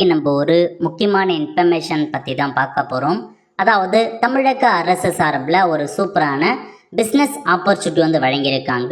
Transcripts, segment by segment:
இன்றைக்கி நம்ம ஒரு முக்கியமான இன்ஃபர்மேஷன் பற்றி தான் பார்க்க போகிறோம். அதாவது தமிழக அரசு சார்பில் ஒரு சூப்பரான பிஸ்னஸ் ஆப்பர்ச்சுனிட்டி வழங்கியிருக்காங்க.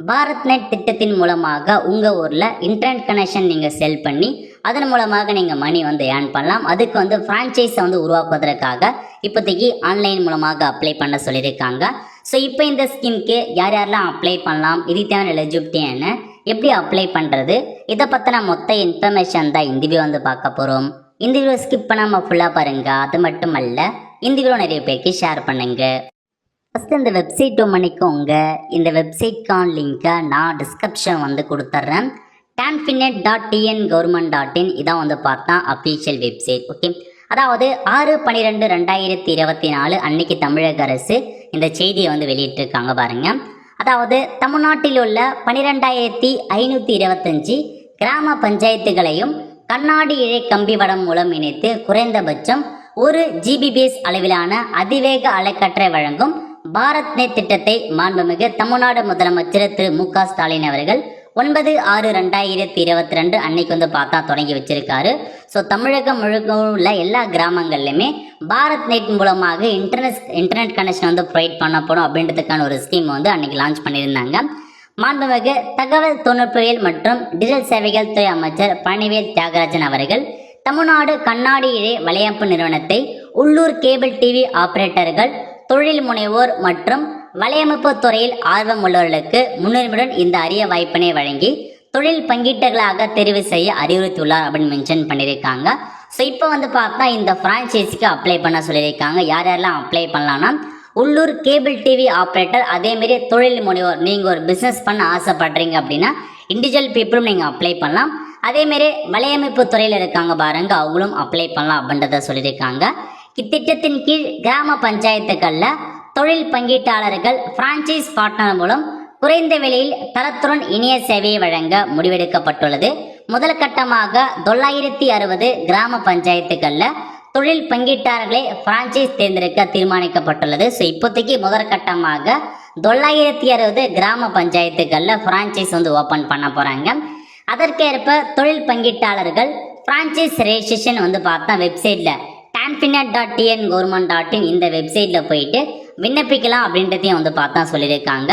பாரத் நெட் திட்டத்தின் மூலமாக உங்கள் ஊரில் இன்டர்நெட் கனெக்ஷன் நீங்கள் செல் பண்ணி அதன் மூலமாக நீங்கள் மணி ஏர்ன் பண்ணலாம். அதுக்கு ஃப்ரான்ச்சைஸை உருவாக்குவதற்காக இப்போதைக்கு ஆன்லைன் மூலமாக அப்ளை பண்ண சொல்லியிருக்காங்க. ஸோ இப்போ இந்த ஸ்கீமுக்கு யாரெல்லாம் அப்ளை பண்ணலாம், இதுக்கு தேவையான எலிஜிபிலிட்டி என்ன, எப்படி அப்ளை பண்ணுறது, இதை பற்றின மொத்த இன்ஃபர்மேஷன் தான் இந்த வீடியோ பார்க்க போகிறோம். இந்த வீடியோ ஸ்கிப் பண்ணாமல் ஃபுல்லாக பாருங்கள். அது மட்டும் அல்ல, இந்த வீடியோ நிறைய பேருக்கு ஷேர் பண்ணுங்கள். ஃபஸ்ட்டு இந்த வெப்சைட் பண்ணிக்கோங்க. இந்த வெப்சைட்கான லிங்க்கை நான் டிஸ்கிரிப்ஷன் கொடுத்துட்றேன். tanfinet.tn.government.in இதான் பார்த்தா அஃபீஷியல் வெப்சைட். ஓகே, அதாவது 6/12/2024 அன்னைக்கு தமிழக அரசு இந்த செய்தியை வெளியிட்டிருக்காங்க பாருங்க. அதாவது தமிழ்நாட்டில் உள்ள 12,525 கிராம பஞ்சாயத்துகளையும் கண்ணாடி இழை கம்பிவடம் மூலம் இணைத்து குறைந்தபட்சம் 1 Gbps அளவிலான அதிவேக அலைக்கற்றை வழங்கும் பாரத் நெட் திட்டத்தை மாண்புமிகு தமிழ்நாடு முதலமைச்சர் திரு மு க ஸ்டாலின் அவர்கள் 9/6/2022 அன்னைக்கு பார்த்தா தொடங்கி வச்சிருக்காரு. ஸோ தமிழகம் முழுக்க உள்ள எல்லா கிராமங்கள்லையுமே பாரத் நெட் மூலமாக இன்டர்நெட் கனெக்ஷன் ப்ரொவைட் பண்ணப்படும் அப்படின்றதுக்கான ஒரு ஸ்கீம் அன்னைக்கு லான்ச் பண்ணியிருந்தாங்க. மாண்புமிகு தகவல் தொழில்நுட்பவியல் மற்றும் டிஜிட்டல் சேவைகள் துறை அமைச்சர் பழனிவேல் தியாகராஜன் அவர்கள் தமிழ்நாடு கண்ணாடி இழை வலையமைப்பு நிறுவனத்தை உள்ளூர் கேபிள் டிவி ஆபரேட்டர்கள், தொழில் முனைவோர் மற்றும் வலையமைப்பு துறையில் ஆர்வம் உள்ளவர்களுக்கு முன்னுரிமையுடன் இந்த அரிய வாய்ப்பினை வழங்கி தொழில் பங்கீட்டர்களாக தெரிவு செய்ய அறிவுறுத்தியுள்ளார் அப்படின்னு மென்ஷன் பண்ணியிருக்காங்க. ஸோ இப்போ பார்த்தா இந்த ஃப்ரான்ச்சைஸிக்கு அப்ளை பண்ண சொல்லியிருக்காங்க. யாரெல்லாம் அப்ளை பண்ணலாம்னா உள்ளூர் கேபிள் டிவி ஆப்ரேட்டர், அதேமாரி தொழில் முனைவோர். நீங்கள் ஒரு பிஸ்னஸ் பண்ண ஆசைப்படுறீங்க அப்படின்னா இண்டிவிஜுவல் பீப்புளும் நீங்கள் அப்ளை பண்ணலாம். அதேமாரி வலையமைப்பு துறையில் இருக்காங்க பாருங்க, அவங்களும் அப்ளை பண்ணலாம் அப்படின்றத சொல்லியிருக்காங்க. இத்திட்டத்தின் கீழ் கிராம பஞ்சாயத்துக்களில் தொழில் பங்கீட்டாளர்கள் பிரான்ச்சைஸ் பார்ட்னர் மூலம் குறைந்த விலையில் தரத்துடன் இணைய சேவையை வழங்க முடிவெடுக்கப்பட்டுள்ளது. முதல் கட்டமாக 960 கிராம பஞ்சாயத்துக்களில் தொழில் பங்கீட்டாளர்களை பிரான்ச்சைஸ் தேர்ந்தெடுக்க தீர்மானிக்கப்பட்டுள்ளது. ஸோ இப்போதைக்கு முதல் கட்டமாக 960 கிராம பஞ்சாயத்துக்களில் பிரான்ச்சைஸ் ஓப்பன் பண்ண போகிறாங்க. அதற்கேற்ப தொழில் பங்கீட்டாளர்கள் பிரான்ச்சைஸ் ரெஜிஸ்ட்ரேஷன் பார்த்தா வெப்சைட்டில் tanfinet.tn.government.in இந்த வெப்சைட்டில் போயிட்டு விண்ணப்பிக்கலாம் அப்படின்றதையும் பார்த்தா சொல்லியிருக்காங்க.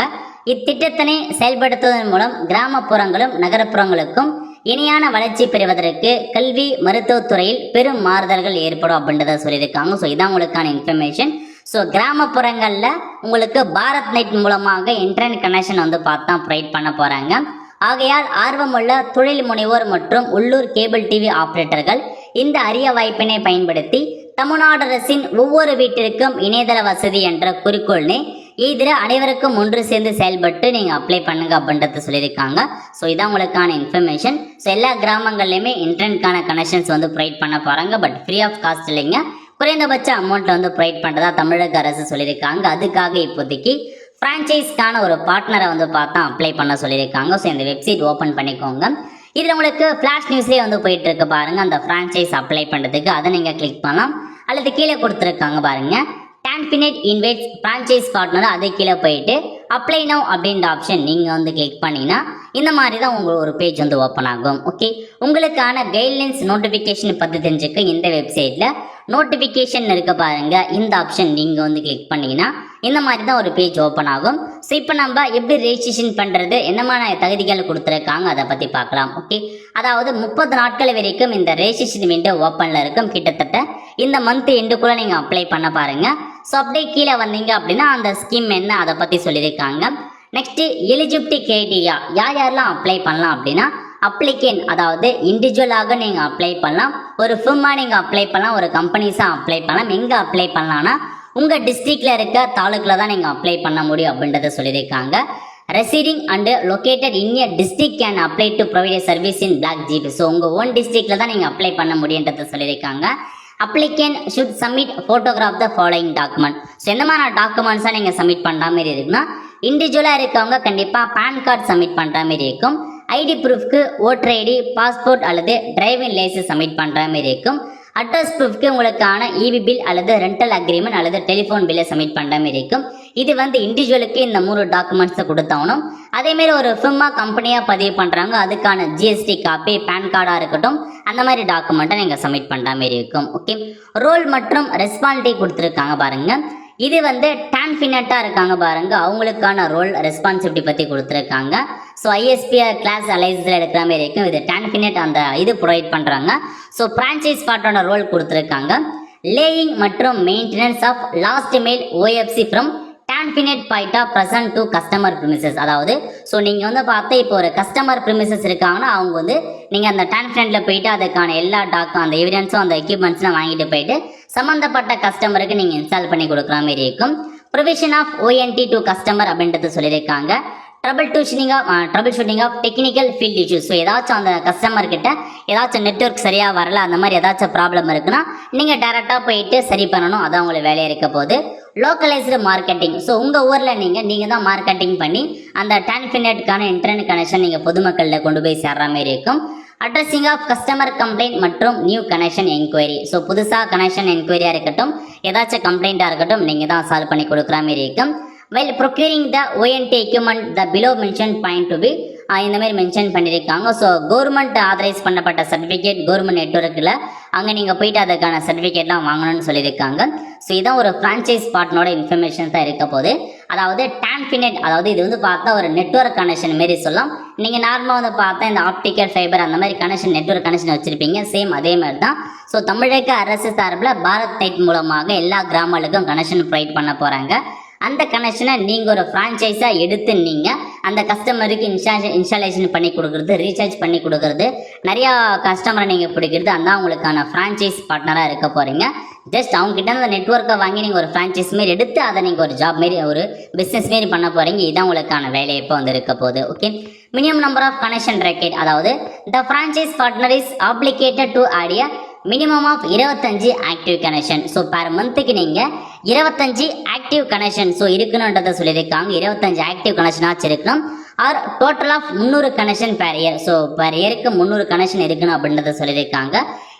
இத்திட்டத்தினை செயல்படுத்துவதன் மூலம் கிராமப்புறங்களும் நகரப்புறங்களுக்கும் இணையான வளர்ச்சி பெறுவதற்கு கல்வி மருத்துவத்துறையில் பெரும் மாறுதல்கள் ஏற்படும் அப்படின்றத சொல்லியிருக்காங்க. ஸோ இதான் உங்களுக்கான இன்ஃபர்மேஷன். ஸோ கிராமப்புறங்களில் உங்களுக்கு பாரத் நெட் மூலமாக இன்டர்நெட் கனெக்ஷன் பார்த்தா ப்ரொவைட் பண்ண போகிறாங்க. ஆகையால் ஆர்வமுள்ள தொழில் முனைவோர் மற்றும் உள்ளூர் கேபிள் டிவி ஆபரேட்டர்கள் இந்த அரிய வாய்ப்பினை பயன்படுத்தி தமிழ்நாடு அரசின் ஒவ்வொரு வீட்டிற்கும் இணையதள வசதி என்ற குறிக்கோள்னே இதில் அனைவருக்கும் ஒன்று சேர்ந்து செயல்பட்டு நீங்கள் அப்ளை பண்ணுங்க அப்படின்றத சொல்லியிருக்காங்க. ஸோ இதான் உங்களுக்கான இன்ஃபர்மேஷன். ஸோ எல்லா கிராமங்கள்லையுமே இன்டர்நெட்கான கனெக்ஷன்ஸ் ப்ரொவைட் பண்ண போகிறாங்க. பட் ஃப்ரீ ஆஃப் காஸ்ட் இல்லைங்க, குறைந்தபட்ச அமௌண்ட் ப்ரொவைட் பண்ணுறதா தமிழக அரசு சொல்லியிருக்காங்க. அதுக்காக இப்போதைக்கு ஃப்ரான்ச்சைஸ்க்கான ஒரு பார்ட்னரை பார்த்தா அப்ளை பண்ண சொல்லியிருக்காங்க. ஸோ இந்த வெப்சைட் ஓப்பன் பண்ணிக்கோங்க. இதில் உங்களுக்கு ஃப்ளாஷ் நியூஸ்லேயே போயிட்டு இருக்கு பாருங்க. அந்த ஃப்ரான்ச்சைஸ் அப்ளை பண்ணுறதுக்கு அதை நீங்கள் கிளிக் பண்ணலாம். அல்லது கீழே கொடுத்துருக்காங்க பாருங்க, tanfinet இன்வைட்ஸ் ஃப்ரான்ச்சைஸ் பார்ட்னர், அதை கீழே போயிட்டு அப்ளை நவ் அப்படின்ற ஆப்ஷன் நீங்கள் கிளிக் பண்ணிங்கன்னா இந்த மாதிரி தான் உங்களுக்கு ஒரு பேஜ் ஓப்பன் ஆகும். ஓகே, உங்களுக்கான கைட்லைன்ஸ் நோட்டிஃபிகேஷன் பற்றி தெரிஞ்சுக்க இந்த வெப்சைட்டில் நோட்டிஃபிகேஷன் இருக்க பாருங்க, இந்த ஆப்ஷன் நீங்கள் கிளிக் பண்ணிங்கன்னா இந்த மாதிரி தான் ஒரு பேஜ் ஓப்பன் ஆகும். ஸோ இப்போ நம்ம எப்படி ரெஜிஸ்ட்ரேஷன் பண்ணுறது, என்னமான தகுதிகள் கொடுத்துருக்காங்க அதை பற்றி பார்க்கலாம். ஓகே, அதாவது 30 நாட்கள் வரைக்கும் இந்த ரெஜிஸ்ட்ரேஷன் விண்டோ ஓப்பனில் இருக்கும். கிட்டத்தட்ட இந்த மந்த் எண்டுக்குள்ளே நீங்கள் அப்ளை பண்ண பாருங்கள். ஸோ அப்படியே கீழே வந்தீங்க அப்படின்னா அந்த ஸ்கீம் என்ன அதை பற்றி சொல்லியிருக்காங்க. நெக்ஸ்ட்டு எலிஜிபிலிட்டி கிரைட்டீரியா, யாரெல்லாம் அப்ளை பண்ணலாம் அப்படின்னா அப்ளிகேன், அதாவது இண்டிவிஜுவலாக நீங்கள் அப்ளை பண்ணலாம், ஒரு ஃபிர்மாக நீங்கள் அப்ளை பண்ணலாம், ஒரு கம்பெனிஸாக அப்ளை பண்ணலாம். எங்கே அப்ளை பண்ணலான்னா உங்கள் டிஸ்ட்ரிக்டில் இருக்க தாலுக்கில் தான் நீங்கள் அப்ளை பண்ண முடியும் அப்படின்றத சொல்லியிருக்காங்க. Residing and located in a district can apply to provide service in block GP. So உங்கள் ஓன் டிஸ்ட்ரிக்டில் தான் நீங்கள் அப்ளை பண்ண முடியுன்றதை சொல்லியிருக்காங்க. Applicant should submit photograph the following document. So எந்த மாதிரி டாக்குமெண்ட்ஸாக நீங்கள் சப்மிட் பண்ணுற மாதிரி இருக்குன்னா இண்டிவிஜுவலாக இருக்கவங்க கண்டிப்பாக பேன் கார்டு சப்மிட் பண்ணுற மாதிரி இருக்கும். ஐடி ப்ரூஃப்க்கு ஓட்டர் ஐடி, பாஸ்போர்ட் அல்லது டிரைவிங் லைசன்ஸ் சப்மிட் பண்ணுற மாதிரி இருக்கும். அட்ரஸ் ப்ரூஃப்க்கு உங்களுக்கான இபி பில் அல்லது ரெண்டல் அக்ரிமெண்ட் அல்லது டெலிஃபோன் பில்லை சப்மிட் பண்ணுற மாதிரி இருக்கும். இது வந்து இண்டிவிஜுவலுக்கு இந்த 3 டாக்குமெண்ட்ஸை கொடுத்தாகணும். அதேமாரி ஒரு ஃபிம்மா கம்பெனியாக பதிவு பண்ணுறாங்க, அதுக்கான ஜிஎஸ்டி காப்பி, பேன் கார்டாக இருக்கட்டும், அந்த மாதிரி டாக்குமெண்ட்டை நீங்கள் சப்மிட் பண்ணுற மாதிரி இருக்கும். ஓகே, ரோல் மற்றும் ரெஸ்பான்சிபிலிட்டி கொடுத்துருக்காங்க பாருங்கள். இது வந்து டான்ஃபினட்டாக இருக்காங்க பாருங்க, அவங்களுக்கான ரோல் ரெஸ்பான்சிபிலிட்டி பற்றி கொடுத்துருக்காங்க. ஸோ ஐஎஸ்பி கிளாஸ் அலைஸில் எடுக்கிற மாதிரி இருக்கும். இது டான்ஃபினட் அந்த இது ப்ரொவைட் பண்ணுறாங்க. ஸோ ஃப்ரான்ச்சைஸ் பார்ட்டோட ரோல் கொடுத்துருக்காங்க. லேயிங் மற்றும் maintenance of last mile OFC from TANFINET point of presence to customer premises. அதாவது ஸோ நீங்கள் வந்து பார்த்தா இப்போ ஒரு கஸ்டமர் ப்ரிமிசஸ் இருக்காங்கன்னா அவங்க வந்து நீங்கள் அந்த டான்ஃபினட்டில் போயிட்டு அதுக்கான எல்லா அந்த எவிடன்ஸும் அந்த எக்யூப்மெண்ட்ஸ்லாம் வாங்கிட்டு போயிட்டு சம்மந்தப்பட்ட கஸ்டமருக்கு நீங்கள் இன்ஸ்டால் பண்ணி கொடுக்குற மாதிரி இருக்கும். Provision of ONT to customer அப்படின்றது சொல்லியிருக்காங்க. Trouble shooting of technical field issues. So ஏதாச்சும் அந்த கஸ்டமர் கிட்ட ஏதாச்சும் நெட்வொர்க் சரியாக வரல, அந்த மாதிரி ஏதாச்சும் ப்ராப்ளம் இருக்குன்னா நீங்கள் டேரெக்டாக போயிட்டு சரி பண்ணணும், அதான் உங்களுக்கு வேலையாக இருக்க போகுது. Localised marketing. ஸோ உங்கள் ஊரில் நீங்கள் தான் மார்க்கெட்டிங் பண்ணி அந்த டான்ஃபினட்கான இன்டர்நெட் கனெக்ஷன் நீங்கள் பொதுமக்களில் கொண்டு போய் சேர்ற மாதிரி இருக்கும். அட்ரஸிங் ஆஃப் கஸ்டமர் கம்ப்ளைண்ட் மற்றும் நியூ கனெக்ஷன் என்கொயரி. ஸோ புதுசாக கனெக்ஷன் என்கொயரியாக இருக்கட்டும், ஏதாச்சும் கம்ப்ளைண்ட்டாக இருக்கட்டும், நீங்கள் தான் சால்வ் பண்ணி கொடுக்குற மாதிரி இருக்கும். while procuring the ONT equipment the below mentioned point to be இந்த மாதிரி மென்ஷன் பண்ணியிருக்காங்க. ஸோ கவர்மெண்ட் ஆதரைஸ் பண்ணப்பட்ட சர்டிஃபிகேட் கவர்மெண்ட் நெட்வொர்க்கில் அங்கே நீங்கள் போயிட்டு அதுக்கான சர்டிஃபிகேட்லாம் வாங்கணும்னு சொல்லியிருக்காங்க. ஸோ இதான் ஒரு ஃப்ரான்ச்சைஸ் பார்ட்னரோட இன்ஃபர்மேஷன் தான் இருக்க போது. அதாவது டான்ஃபினட், அதாவது இது வந்து பார்த்தா ஒரு நெட்வொர்க் கனெக்ஷன் மாரி சொல்லலாம். நீங்கள் நார்மலாக வந்து பார்த்தா இந்த ஆப்டிக்கல் ஃபைபர் அந்த மாதிரி கனெக்ஷன் நெட்வொர்க் கனெக்ஷன் வச்சுருப்பீங்க, சேம் அதே மாதிரி தான். ஸோ தமிழக அரசு சார்பில் பாரத் நெட் மூலமாக எல்லா கிராமங்களுக்கும் கனெக்ஷன் ப்ரொவைட் பண்ண போகிறாங்க. அந்த கனெக்ஷனை நீங்கள் ஒரு ஃப்ரான்ச்சைஸாக எடுத்து நீங்கள் அந்த கஸ்டமருக்கு இன்ஸ்டாலேஷன் பண்ணி கொடுக்குறது, ரீசார்ஜ் பண்ணி கொடுக்குறது, நிறையா கஸ்டமரை நீங்கள் பிடிக்கிறது, அந்த உங்களுக்கான ஃப்ரான்ச்சைஸ் பார்ட்னராக இருக்க போகிறீங்க. ஜஸ்ட் அவங்ககிட்ட அந்த நெட்வொர்க்கை வாங்கி நீங்கள் ஒரு ஃப்ரான்ச்சைஸ் மாரி எடுத்து அதை நீங்கள் ஒரு ஜாப் மாரி ஒரு பிஸ்னஸ் மாரி பண்ண போகிறீங்க. இதுதான் உங்களுக்கான வேலை இப்போ வந்து இருக்க போகுது. Okay, minimum number of connection required, அதாவது the franchise partner is obligated to add a minimum of 25 active connection. So per மந்த்துக்கு நீங்கள் 25 ஆக்டிவ் கனெக்ஷன் ஸோ இருக்கணுன்றதை சொல்லியிருக்காங்க. 25 ஆக்டிவ் கனெக்ஷன் ஆச்சு இருக்கணும். Or total of 300 connection per year. So per இயருக்கு 300 connection இருக்கணும் அப்படின்றத சொல்லியிருக்காங்க.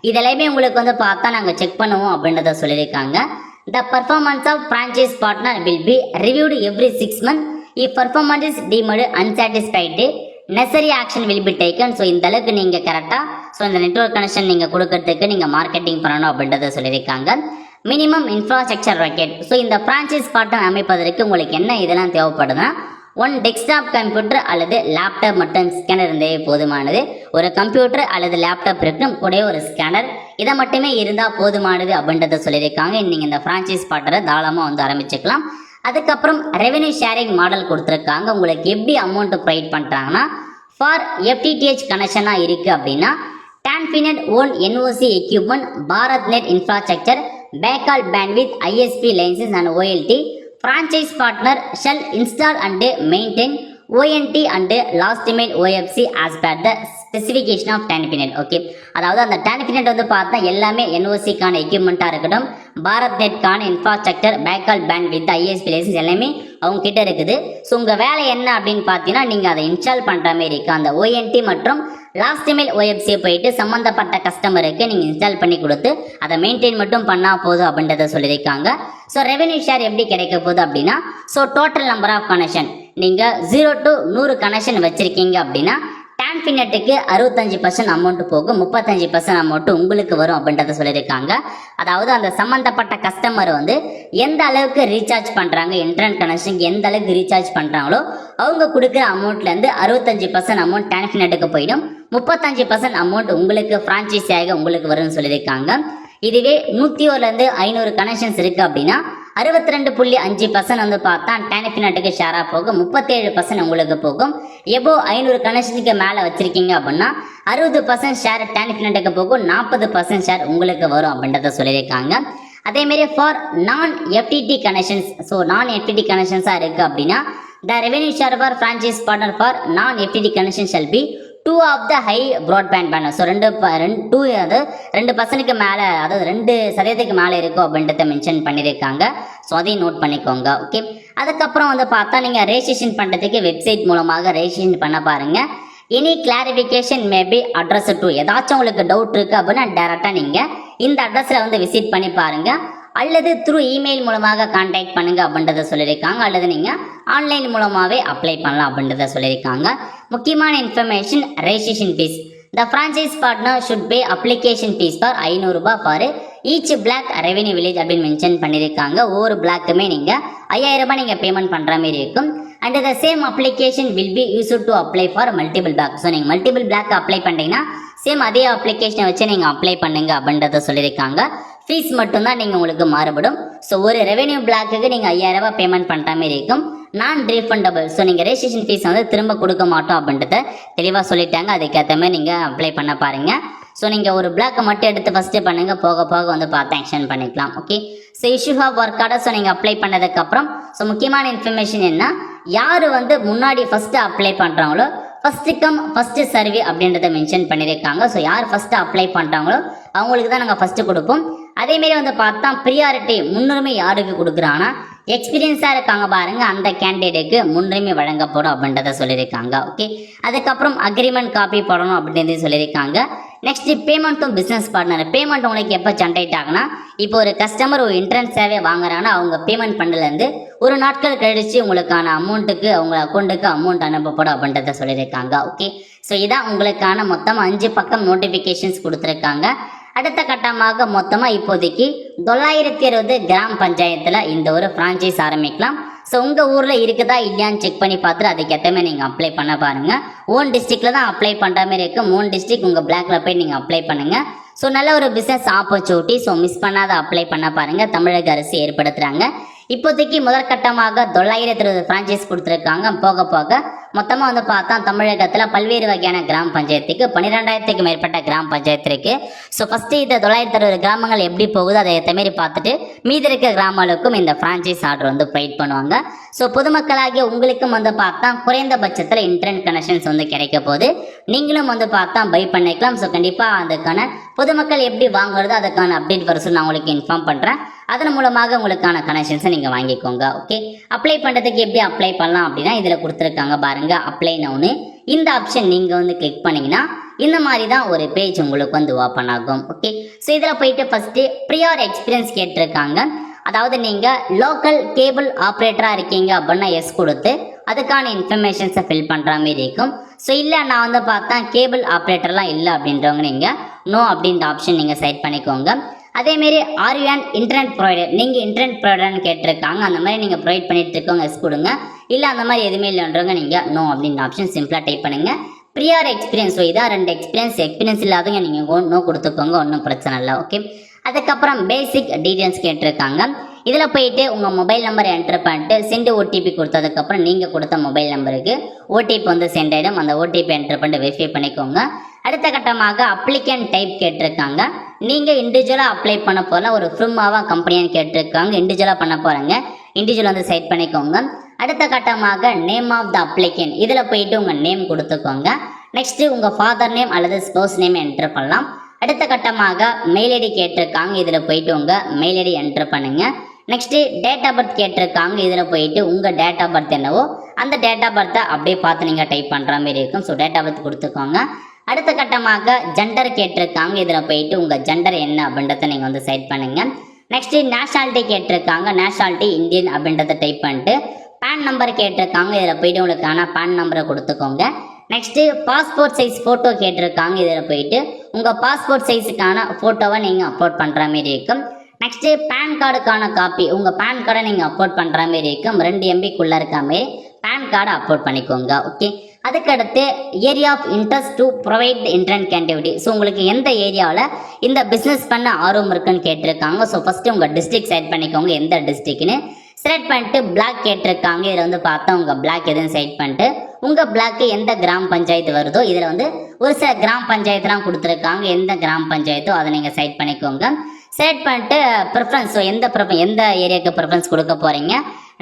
இதெல்லாமே உங்களுக்கு வந்து பார்த்தா நாங்கள் செக் பண்ணுவோம் அப்படின்றத சொல்லியிருக்காங்க. The performance of franchise partner will be reviewed every 6 months. If performance is deemed unsatisfied necessary action will be taken. So இந்த அளவுக்கு நீங்கள் கரெக்டாக ஸோ இந்த நெட்வொர்க் கனெக்ஷன் நீங்கள் கொடுக்கறதுக்கு நீங்கள் மார்க்கெட்டிங் பண்ணணும் அப்படின்றத சொல்லியிருக்காங்க. Minimum infrastructure rocket. ஸோ இந்த ஃப்ரான்ச்சைஸ் பார்ட்னர் அமைப்பதற்கு உங்களுக்கு என்ன இதெல்லாம் தேவைப்படுதுன்னா, 1 டெஸ்க்டாப் கம்ப்யூட்டர் அல்லது லேப்டாப் மற்றும் ஸ்கேனர் இருந்தே போதுமானது. ஒரு கம்ப்யூட்டர் அல்லது லேப்டாப் இருக்கணும், கூட ஒரு ஸ்கேனர், இதை மட்டுமே இருந்தால் போதுமானது அப்படின்றத சொல்லியிருக்காங்க. நீங்கள் இந்த ஃப்ரான்ச்சைஸ் பார்ட்னரை தாராளமாக வந்து ஆரம்பிச்சுக்கலாம். அதுக்கப்புறம் ரெவென்யூ ஷேரிங் மாடல் கொடுத்துருக்காங்க. உங்களுக்கு எப்படி அமௌண்ட் ப்ரொவைட் பண்ணுறாங்கன்னா, ஃபார் FTTH கனெக்ஷனாக இருக்குது அப்படின்னா TANFINET own NOC equipment, Bharat net infrastructure, backhaul bandwidth, ISP license and OLT. Franchise partner shall install and maintain ONT and last mile OFC as per the specification of TANFINET. Okay, அதாவது அந்த டான்ஃபினட் வந்து பார்த்தா எல்லாமே NOCக்கான எக்யூப்மெண்ட்டாக இருக்கட்டும், பாரத் நெட்கான infrastructure, backhaul bandwidth ISP license எல்லாமே அவங்க கிட்ட இருக்குது. ஸோ உங்கள் வேலை என்ன அப்படின்னு பார்த்தீங்கன்னா, நீங்கள் அதை இன்ஸ்டால் பண்ணுற மாதிரி இருக்குது. அந்த ONT மற்றும் லாஸ்ட் மெயில் OFC போயிட்டு சம்மந்தப்பட்ட கஸ்டமருக்கு நீங்கள் இன்ஸ்டால் பண்ணி கொடுத்து அதை மெயின்டைன் மட்டும் பண்ணால் போதும் அப்படின்றத சொல்லியிருக்காங்க. ஸோ ரெவென்யூ ஷேர் எப்படி கிடைக்க போகுது அப்படின்னா, so total number of connection நீங்கள் 0 to 100 கனெக்ஷன் வச்சுருக்கீங்க அப்படின்னா டான்ஃபினட்டுக்கு 65% அமௌண்ட் போகும், 35% அமௌண்ட் உங்களுக்கு வரும் அப்படின்றத சொல்லியிருக்காங்க. அதாவது அந்த சம்மந்தப்பட்ட கஸ்டமர் வந்து எந்த அளவுக்கு ரீசார்ஜ் பண்ணுறாங்க, இன்டர்நெட் கனெக்ஷனுக்கு எந்த அளவுக்கு ரீசார்ஜ் பண்ணுறாங்களோ அவங்க கொடுக்குற அமௌண்ட்லேருந்து 65% அமௌண்ட் டான்ஃபினட்டுக்கு போயிடும், 35% அமௌண்ட் உங்களுக்கு ஃப்ரான்ச்சைஸியாக உங்களுக்கு வரும்னு சொல்லியிருக்காங்க. இதுவே 101லேருந்து 500 கனெக்ஷன்ஸ் இருக்குது அப்படின்னா 62.5% வந்து பார்த்தா டான்ஃபினட்டுக்கு ஷேராக போகும், 37% உங்களுக்கு போகும். எபோ 500 கனெக்ஷனுக்கு மேலே வச்சுருக்கீங்க அப்படின்னா 60% ஷேர் டான்ஃபினட்டுக்கு போகும், 40% ஷேர் உங்களுக்கு வரும் அப்படின்றத சொல்லியிருக்காங்க. அதேமாரி for FTT connections, so FTT கனெக்ஷன்ஸாக இருக்குது அப்படின்னா the revenue share for franchise partner for FTT connection shall be 2 of the high broadband banner. So 2% மேலே, அதாவது 2% மேலே இருக்கும் அப்படின்றத மென்ஷன் பண்ணியிருக்காங்க. ஸோ அதையும் நோட் பண்ணிக்கோங்க. ஓகே, அதுக்கப்புறம் வந்து பார்த்தா நீங்கள் ரெஜிஸ்ட்ரேஷன் பண்ணுறதுக்கு வெப்சைட் மூலமாக ரெஜிஸ்ட்ரேஷன் பண்ண பாருங்கள். Any clarification maybe address to, ஏதாச்சும் உங்களுக்கு டவுட் இருக்குது அப்படின்னா டேரெக்டாக நீங்கள் இந்த அட்ரஸில் வந்து விசிட் பண்ணி பாருங்கள். அல்லது த்ரூ இமெயில் மூலமாக கான்டாக்ட் பண்ணுங்க அப்படின்றத சொல்லியிருக்காங்க. அல்லது நீங்கள் ஆன்லைன் மூலமாகவே அப்ளை பண்ணலாம் அப்படின்றத சொல்லியிருக்காங்க. முக்கியமான information registration fees. The franchise partner should pay application fees for 500 ரூபாய் for each black revenue village அப்படின்னு மென்ஷன் பண்ணியிருக்காங்க. ஒவ்வொரு பிளாக்குமே நீங்கள் 5000 ரூபாய் நீங்கள் பேமெண்ட் பண்ணுற மாதிரி இருக்கும். And the same application will be used to apply for multiple black. So நீங்கள் மல்டிபிள் பிளாக் அப்ளை பண்ணிட்டீங்கன்னா சேம் அதே அப்ளிகேஷனை வச்சு நீங்கள் அப்ளை பண்ணுங்க அப்படின்றத சொல்லியிருக்காங்க. ஃபீஸ் மட்டும்தான் நீங்கள் உங்களுக்கு மாறுபடும். ஸோ ஒரு ரெவென்யூ பிளாக்குக்கு நீங்கள் 5000 ரூபாய் பேமெண்ட் பண்ணுற மாதிரி இருக்கும். நான் ரீஃபண்டபிள். ஸோ நீங்கள் ரெஜிஸ்ட்ரேஷன் ஃபீஸ் வந்து திரும்ப கொடுக்க மாட்டோம் அப்படின்றத தெளிவாக சொல்லிட்டாங்க. அதுக்கேற்ற மாதிரி நீங்கள் அப்ளை பண்ண பாருங்கள். ஸோ நீங்கள் ஒரு பிளாக்கை மட்டும் எடுத்து ஃபஸ்ட்டு பண்ணுங்கள், போக போக வந்து பார்த்து ஆக்ஷன் பண்ணிக்கலாம். Okay. So issue of work order. So நீங்கள் அப்ளை பண்ணதுக்கப்புறம் ஸோ முக்கியமான இன்ஃபர்மேஷன் என்ன, யார் வந்து முன்னாடி ஃபஸ்ட்டு அப்ளை பண்ணுறாங்களோ ஃபஸ்ட்டு கம் ஃபஸ்ட்டு சர்வே அப்படின்றத மென்ஷன் பண்ணியிருக்காங்க. ஸோ யார் ஃபஸ்ட்டு அப்ளை பண்ணுறாங்களோ அவங்களுக்கு தான் நாங்கள் ஃபஸ்ட்டு கொடுப்போம். அதேமாரி வந்து பார்த்தா ப்ரியாரிட்டி முன்னுரிமை யாருக்கு கொடுக்குறாங்கன்னா எக்ஸ்பீரியன்ஸாக இருக்காங்க பாருங்கள், அந்த கேண்டிடேட்டுக்கு முன்னுரிமை வழங்கப்படும் அப்படின்றத சொல்லியிருக்காங்க. ஓகே. அதுக்கப்புறம் அக்ரிமெண்ட் காப்பி போடணும் அப்படின்றது சொல்லியிருக்காங்க. நெக்ஸ்ட் பேமெண்ட்டும் பிஸ்னஸ் பார்ட்னர். பேமெண்ட் உங்களுக்கு எப்போ ஜென்ரேட் ஆகுனா, இப்போ ஒரு கஸ்டமர் ஒரு இன்டர்நெட் சேவை வாங்குறாங்கன்னா அவங்க பேமெண்ட் பண்ணலேருந்து ஒரு நாட்கள் கழிச்சு உங்களுக்கான அமௌண்ட்டுக்கு அவங்க அக்கௌண்ட்டுக்கு அமௌண்ட் அனுப்பப்படும் அப்படின்றத சொல்லியிருக்காங்க. ஓகே. ஸோ இதான் உங்களுக்கான மொத்தம் 5 பக்கம் நோட்டிஃபிகேஷன்ஸ் கொடுத்துருக்காங்க. அடுத்த கட்டமாக மொத்தமாக இப்போதைக்கு 960 கிராம் பஞ்சாயத்தில் இந்த ஒரு ஃப்ரான்ச்சைஸ் ஆரம்பிக்கலாம். ஸோ உங்கள் ஊரில் இருக்குதா இல்லையான்னு செக் பண்ணி பார்த்துட்டு அதுக்கேற்ற மாதிரி நீங்கள் அப்ளை பண்ண பாருங்கள். ஓன் டிஸ்ட்ரிக்டில் தான் அப்ளை பண்ணுற மாதிரி இருக்கும். ஓன் டிஸ்ட்ரிக்ட் உங்கள் பிளாக்ல போய் நீங்கள் அப்ளை பண்ணுங்கள். ஸோ நல்ல ஒரு பிஸ்னஸ் ஆப்பர்ச்சுனிட்டி. ஸோ மிஸ் பண்ணாத அப்ளை பண்ண பாருங்கள். தமிழக அரசு ஏற்படுத்துகிறாங்க. இப்போதைக்கு முதற்கட்டமாக 920 ஃப்ரான்ச்சைஸ் கொடுத்துருக்காங்க. போக போக மொத்தமாக வந்து பார்த்தா தமிழகத்தில் பல்வேறு வகையான கிராம பஞ்சாயத்துக்கு 12000க்கு மேற்பட்ட கிராம பஞ்சாயத்து இருக்குது. ஸோ ஃபஸ்ட்டு இந்த 960 கிராமங்கள் எப்படி போகுது அதை ஏற்ற மாரி பார்த்துட்டு மீதி இருக்க கிராமங்களுக்கும் இந்த ஃப்ரான்ச்சைஸ் ஆர்டர் வந்து ப்ரொவைட் பண்ணுவாங்க. ஸோ பொதுமக்களாகிய உங்களுக்கும் வந்து பார்த்தா குறைந்தபட்சத்தில் இன்டர்நெட் கனெக்ஷன்ஸ் வந்து கிடைக்க போது நீங்களும் வந்து பார்த்தா பை பண்ணிக்கலாம். ஸோ கண்டிப்பாக அதுக்கான பொதுமக்கள் எப்படி வாங்குறது அதுக்கான அப்டேட் வருஷம் நான் உங்களுக்கு இன்ஃபார்ம் பண்ணுறேன். அதன் மூலமாக உங்களுக்கான கனெக்ஷன்ஸை நீங்கள் வாங்கிக்கோங்க. ஓகே. அப்ளை பண்ணுறதுக்கு எப்படி அப்ளை பண்ணலாம் அப்படின்னா இதில் கொடுத்துருக்காங்க பாருங்கள், அப்ளை நவுன்னு. இந்த ஆப்ஷன் நீங்கள் வந்து கிளிக் பண்ணிங்கன்னா இந்த மாதிரி தான் ஒரு பேஜ் உங்களுக்கு வந்து ஓப்பன் ஆகும். ஓகே. ஸோ இதில் போயிட்டு ஃபஸ்ட்டு ப்ரியார் எக்ஸ்பீரியன்ஸ் கேட்டிருக்காங்க. அதாவது நீங்கள் லோக்கல் கேபிள் ஆப்ரேட்டராக இருக்கீங்க அப்படின்னா எஸ் கொடுத்து அதுக்கான இன்ஃபர்மேஷன்ஸை ஃபில் பண்ணுற மாதிரி இருக்கும். ஸோ இல்லை நான் வந்து பார்த்தா கேபிள் ஆப்ரேட்டர்லாம் இல்லை அப்படின்றவங்க நீங்கள் நோ அப்படின்ற ஆப்ஷன் நீங்கள் செலக்ட் பண்ணிக்கோங்க. அதேமாரி are you and internet provider, நீங்கள் இன்டர்நெட் ப்ரொவைடர்னு கேட்டிருக்காங்க. அந்த மாதிரி நீங்கள் ப்ரொவைட் பண்ணிட்டு இருக்கவங்க எஸ் கொடுங்க. இல்லை அந்த மாதிரி எதுவுமே இல்லைன்றவங்க நீங்கள் நோ அப்படின்ற ஆப்ஷன் சிம்பிளாக டைப் பண்ணுங்கள். Prior experience. ஸோ இதான் 2 எக்ஸ்பீரியன்ஸ் இல்லாதவங்க நீங்கள் நோ கொடுத்துக்கோங்க, ஒன்றும் பிரச்சனை இல்லை. ஓகே. அதுக்கப்புறம் பேசிக் டீட்டெயில்ஸ் கேட்டிருக்காங்க. இதில் போயிட்டு உங்கள் மொபைல் நம்பரை என்ட்ரு பண்ணிட்டு சென்ட் ஓடிபி கொடுத்ததுக்கப்புறம் நீங்கள் கொடுத்த மொபைல் நம்பருக்கு ஓடிபி வந்து சென்ட் ஆகிடும். அந்த ஓடிபி என்ட்ரு பண்ணிட்டு வெரிஃபை பண்ணிக்கோங்க. அடுத்த கட்டமாக அப்ளிகேண்ட் டைப் கேட்டிருக்காங்க. நீங்கள் இண்டிவிஜுவலாக அப்ளை பண்ண போகல, ஒரு ஃப்ரூமாவாக கம்பெனியான்னு கேட்டிருக்காங்க. இண்டிவிஜுவலாக பண்ண போகிறாங்க, இண்டிவிஜுவல் வந்து செட் பண்ணிக்கோங்க. அடுத்த கட்டமாக நேம் ஆஃப் த அப்ளிகேண்ட். இதில் போயிட்டு உங்கள் நேம் கொடுத்துக்கோங்க. நெக்ஸ்ட்டு உங்கள் ஃபாதர் நேம் அல்லது ஸ்பௌஸ் நேம் என்ட்ரு பண்ணலாம். அடுத்த கட்டமாக மெயில் ஐடி கேட்டிருக்காங்க. இதில் போயிட்டு உங்கள் மெயில் ஐடி என்ட்ரு பண்ணுங்கள். நெக்ஸ்ட்டு டேட் ஆஃப் பர்த் கேட்டிருக்காங்க. இதில் போயிட்டு உங்கள் டேட் ஆஃப் பர்த் என்னவோ அந்த டேட் ஆஃப் பர்த்தை அப்படியே பார்த்து நீங்கள் டைப் பண்ணுற மாதிரி இருக்கும். ஸோ டேட் ஆஃப் பர்த் கொடுத்துக்கோங்க. அடுத்த கட்டமாக ஜெண்டர் கேட்டிருக்காங்க. இதில் போயிட்டு உங்கள் ஜெண்டர் என்ன அப்படின்றத நீங்கள் வந்து செட் பண்ணுங்கள். நெக்ஸ்ட்டு நேஷனாலிட்டி கேட்டிருக்காங்க. நேஷனாலிட்டி இந்தியன் அப்படின்றத டைப் பண்ணிட்டு பேன் நம்பர் கேட்டிருக்காங்க. இதில் போயிட்டு உங்களுக்கான பேன் நம்பரை கொடுத்துக்கோங்க. நெக்ஸ்ட்டு பாஸ்போர்ட் சைஸ் ஃபோட்டோ கேட்டிருக்காங்க. இதில் போயிட்டு உங்கள் பாஸ்போர்ட் சைஸுக்கான ஃபோட்டோவை நீங்கள் அப்லோட் பண்ணுற மாதிரி இருக்கும். நெக்ஸ்ட்டு பேன் கார்டுக்கான காப்பி, உங்கள் பேன் கார்டை நீங்கள் அப்லோட் பண்ணுற மாதிரி இருக்கும். 2 MBக்குள்ளே இருக்க மாதிரி பேன் கார்டை அப்லோட் பண்ணிக்கோங்க. ஓகே. அதுக்கடுத்து area of interest to provide internet connectivity. So உங்களுக்கு எந்த ஏரியாவில் இந்த பிஸ்னஸ் பண்ண ஆர்வம் இருக்குன்னு கேட்டிருக்காங்க. ஸோ ஃபஸ்ட்டு உங்கள் டிஸ்ட்ரிக்ட் செலக்ட் பண்ணிக்கோங்க, எந்த டிஸ்ட்ரிக்ட்னு செலக்ட் பண்ணிட்டு பிளாக் கேட்டிருக்காங்க. இதில் வந்து பார்த்தா உங்கள் பிளாக் எதுவும் செலக்ட் பண்ணிட்டு உங்கள் பிளாக்கு எந்த கிராம பஞ்சாயத்து வருதோ இதில் வந்து ஒரு சில கிராம பஞ்சாயத்துலாம் கொடுத்துருக்காங்க. எந்த கிராம பஞ்சாயத்தோ அதை நீங்கள் செலக்ட் பண்ணிக்கோங்க. செலக்ட் பண்ணிட்டு ப்ரிஃபரன்ஸ், ஸோ எந்த ஏரியாவுக்கு ப்ரிஃபரன்ஸ் கொடுக்க போகிறீங்க,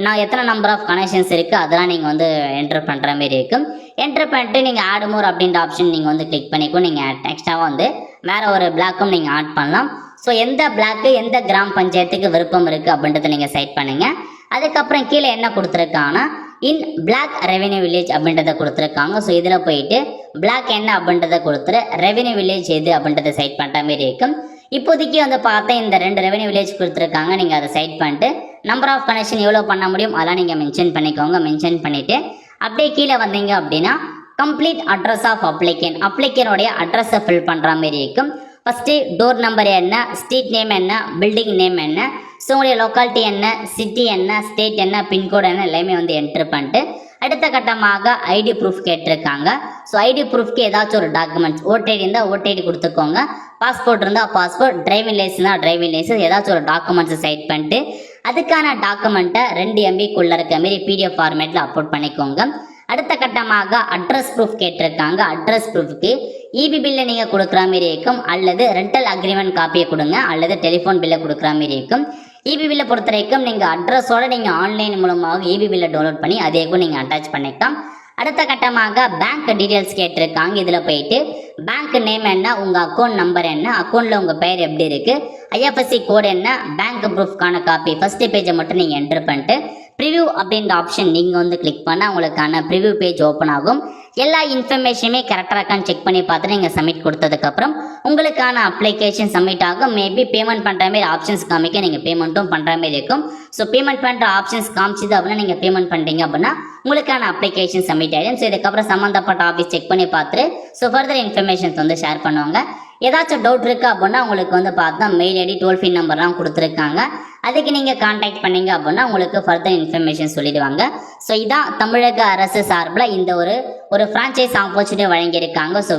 நான் எத்தனை நம்பர் ஆஃப் கனெக்ஷன்ஸ் இருக்குது அதெல்லாம் நீங்கள் வந்து என்ட்ரு பண்ணுற மாதிரி இருக்கும். என்ட்ரு பண்ணிட்டு நீங்கள் ஆட் மோர் அப்படின்ற ஆப்ஷன் நீங்கள் வந்து கிளிக் பண்ணிக்கும். நீங்கள் எக்ஸ்ட்ராவாக வந்து வேறு ஒரு பிளாக்கும் நீங்கள் ஆட் பண்ணலாம். ஸோ எந்த பிளாக்கு எந்த கிராம பஞ்சாயத்துக்கு விருப்பம் இருக்குது அப்படின்றத நீங்கள் செலக்ட் பண்ணுங்கள். அதுக்கப்புறம் கீழே என்ன கொடுத்துருக்காங்கன்னா இன் பிளாக் ரெவென்யூ வில்லேஜ் அப்படின்றத கொடுத்துருக்காங்க. ஸோ இதில் போயிட்டு பிளாக் என்ன அப்படின்றத கொடுத்துரு ரெவென்யூ வில்லேஜ் எது அப்படின்றத செலக்ட் பண்ணுற மாதிரி இருக்கும். இப்போதைக்கு வந்து பார்த்தா இந்த 2 ரெவென்யூ வில்லேஜ் கொடுத்துருக்காங்க. நீங்கள் அதை சைட் பண்ணிட்டு நம்பர் ஆஃப் கனெக்ஷன் எவ்வளோ பண்ண முடியும் அதெல்லாம் நீங்கள் மென்ஷன் பண்ணிக்கோங்க. மென்ஷன் பண்ணிவிட்டு அப்படியே கீழே வந்தீங்க அப்படின்னா கம்ப்ளீட் அட்ரஸ் ஆஃப் அப்ளிகனுடைய அட்ரஸை ஃபில் பண்ணுற மாதிரி இருக்கும். ஃபஸ்ட்டு டோர் நம்பர் என்ன, ஸ்ட்ரீட் நேம் என்ன, பில்டிங் நேம் என்ன, ஸோ உங்களுடைய லொக்காலிட்டி என்ன, சிட்டி என்ன, ஸ்டேட் என்ன, பின்கோடு என்ன எல்லாமே வந்து என்ட்ரு பண்ணிட்டு அடுத்த கட்டமாக ஐடி ப்ரூஃப் கேட்டிருக்காங்க. ஸோ ஐடி ப்ரூஃப்க்கு ஏதாச்சும் ஒரு டாக்குமெண்ட்ஸ் ஓடிடி இருந்தால் ஓடிடி கொடுத்துக்கோங்க, பாஸ்போர்ட் இருந்தால் பாஸ்போர்ட், டிரைவிங் லைசன்ஸ்னால் டிரைவிங் லைசன்ஸ், ஏதாச்சும் ஒரு டாக்குமெண்ட்ஸை சைட் பண்ணிட்டு அதுக்கான டாக்குமெண்ட்டை 2 MBக்குள்ளே இருக்க மாரி PDF ஃபார்மேட்டில் அப்லோட் பண்ணிக்கோங்க. அடுத்த கட்டமாக அட்ரஸ் ப்ரூஃப் கேட்டிருக்காங்க. அட்ரஸ் ப்ரூஃப்க்கு இபி பில்லை நீங்கள் கொடுக்குற மாதிரி இருக்கும், அல்லது ரெண்டல் அக்ரிமெண்ட் காப்பியை கொடுங்க, அல்லது டெலிஃபோன் பில்லை கொடுக்குற மாதிரி இருக்கும். இபி பில்லை பொறுத்த வரைக்கும் நீங்கள் அட்ரஸோடு நீங்கள் ஆன்லைன் மூலமாக இபி பில்லை டவுன்லோட் பண்ணி அதேக்கும் நீங்கள் அட்டாச் பண்ணிக்கலாம். அடுத்த கட்டமாக பேங்க் டீட்டெயில்ஸ் கேட்டிருக்காங்க. இதில் போயிட்டு பேங்க் நேம் என்ன, உங்கள் அக்கௌண்ட் நம்பர் என்ன, அக்கௌண்ட்டில் உங்கள் பெயர் எப்படி இருக்குது, IFSC கோடு என்ன, பேங்க் ப்ரூஃப்கான காப்பி ஃபஸ்ட்டு பேஜை மட்டும் நீங்கள் என்ட்ரு பண்ணிட்டு ப்ரிவ்யூ அப்படின்ற ஆப்ஷன் நீங்கள் வந்து கிளிக் பண்ணால் உங்களுக்கான ப்ரிவ்யூ பேஜ் ஓப்பன் ஆகும். எல்லா இன்ஃபர்மேஷனுமே கரெக்டாக இருக்கான்னு செக் பண்ணி பார்த்துட்டு நீங்கள் சப்மிட் கொடுத்ததுக்கப்புறம் உங்களுக்கான அப்ளிகேஷன் சப்மிட் ஆகும். மேபி பேமெண்ட் பண்ணுற மாதிரி ஆப்ஷன்ஸ் காமிக்க நீங்கள் பேமெண்ட்டும் பண்ணுற மாதிரி இருக்கும். ஸோ பேமெண்ட் பண்ணுற ஆப்ஷன்ஸ் காமிச்சிது அப்படின்னா நீங்கள் பேமெண்ட் பண்ணுறீங்க அப்படின்னா உங்களுக்கான அப்ளிகேஷன் சப்மிட் ஆகிடும். ஸோ இதுக்கப்புறம் சம்மந்தப்பட்ட ஆஃபீஸ் செக் பண்ணி பார்த்துட்டு ஸோ ஃபர்தர் இன்ஃபர்மேஷன்ஸ் வந்து ஷேர் பண்ணுவாங்க. ஏதாச்சும் டவுட் இருக்குது அப்படின்னா உங்களுக்கு வந்து பார்த்தா மெயில் ஐடி, டோல் ஃப்ரீ நம்பர்லாம் கொடுத்துருக்காங்க. அதுக்கு நீங்கள் கான்டாக்ட் பண்ணீங்க அப்படின்னா உங்களுக்கு ஃபர்தர் இன்ஃபர்மேஷன் சொல்லிடுவாங்க. ஸோ இதான் தமிழக அரசு சார்பில் இந்த ஒரு ஃப்ரான்ச்சைஸ் ஆப்பர்ச்சுனிட்டி வழங்கியிருக்காங்க. ஸோ